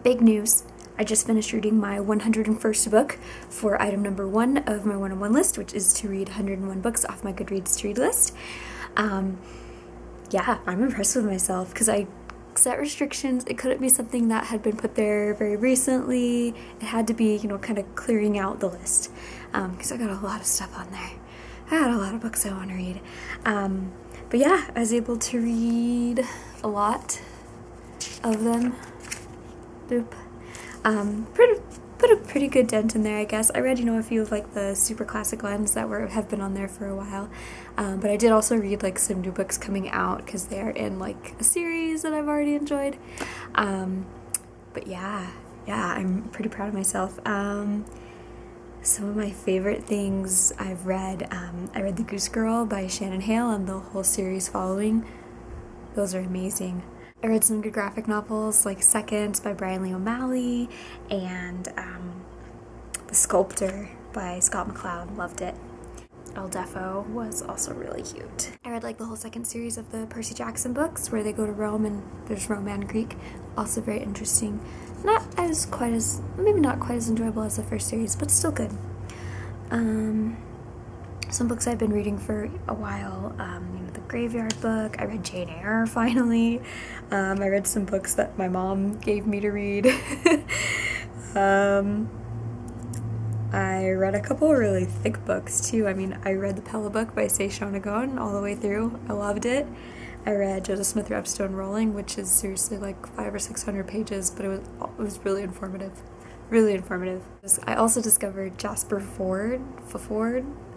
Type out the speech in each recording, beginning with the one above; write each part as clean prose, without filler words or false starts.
Big news. I just finished reading my 101st book for item number 1 of my 101 list, which is to read 101 books off my Goodreads to read list. Yeah, I'm impressed with myself because I set restrictions. It couldn't be something that had been put there very recently. It had to be, you know, kind of clearing out the list because I got a lot of stuff on there. I got a lot of books I want to read. But yeah, I was able to read a lot of them. Boop. Put a pretty good dent in there, I guess. I read, you know, a few of like the super classic ones that have been on there for a while. But I did also read like some new books coming out because they are in like a series that I've already enjoyed. But yeah, I'm pretty proud of myself. Some of my favorite things I've read, I read The Goose Girl by Shannon Hale and the whole series following. Those are amazing. I read some good graphic novels like Seconds by Brian Lee O'Malley and The Sculptor by Scott McCloud. Loved it. El Defo was also really cute. I read like the whole second series of the Percy Jackson books where they go to Rome and there's Rome and Greek. Also very interesting. Maybe not quite as enjoyable as the first series, but still good. Some books I've been reading for a while, you know, The Graveyard Book. I read Jane Eyre finally. I read some books that my mom gave me to read. I read a couple really thick books too. I mean, I read The Pella Book by Sei Shonagon all the way through. I loved it. I read Joseph Smith Repstone Rolling, which is seriously like 500 or 600 pages, but it was really informative. Really informative. I also discovered Jasper Ford,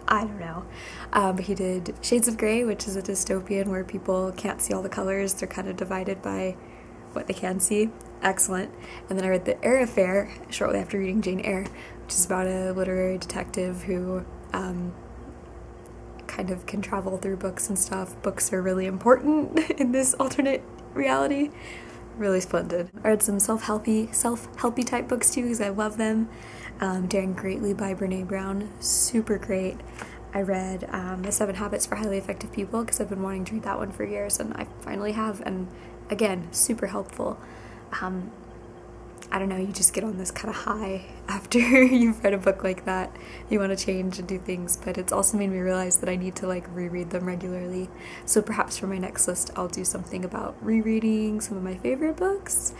I don't know. But he did Shades of Grey, which is a dystopian where people can't see all the colors. They're kind of divided by what they can see. Excellent. And then I read The Eyre Affair shortly after reading Jane Eyre, which is about a literary detective who kind of can travel through books and stuff. Books are really important in this alternate reality. Really splendid. I read some self-helpy type books too because I love them. Daring Greatly by Brene Brown, super great. I read The 7 Habits for Highly Effective People because I've been wanting to read that one for years and I finally have, and again, super helpful. I don't know, you just get on this kind of high after you've read a book like that. You want to change and do things, but it's also made me realize that I need to like reread them regularly. So perhaps for my next list I'll do something about rereading some of my favorite books,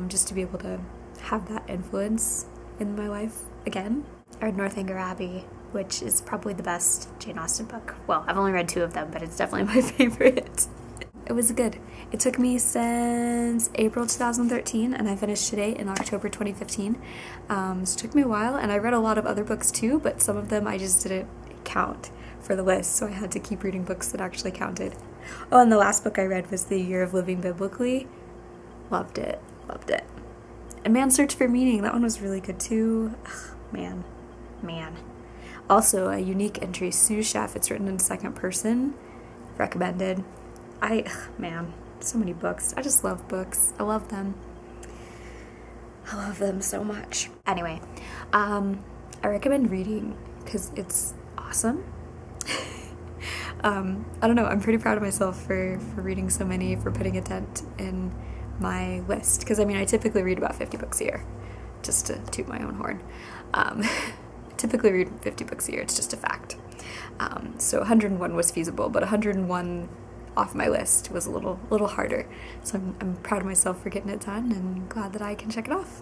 just to be able to have that influence in my life again. I read Northanger Abbey, which is probably the best Jane Austen book. Well, I've only read 2 of them, but it's definitely my favorite. It was good. It took me since April 2013 and I finished today in October 2015. So it took me a while, and I read a lot of other books too, but some of them I just didn't count for the list, so I had to keep reading books that actually counted. Oh, and the last book I read was The Year of Living Biblically. Loved it. Loved it. And Man's Search for Meaning, that one was really good too. Ugh, man. Also a unique entry, Sous Chef. It's written in second person. Recommended. Man, so many books. I just love books. I love them. I love them so much. Anyway, I recommend reading because it's awesome. I don't know, I'm pretty proud of myself for reading so many, for putting a dent in my list. Because I mean, I typically read about 50 books a year, just to toot my own horn. Typically read 50 books a year, it's just a fact. So 101 was feasible, but 101 off my list was a little harder. So I'm proud of myself for getting it done and glad that I can check it off.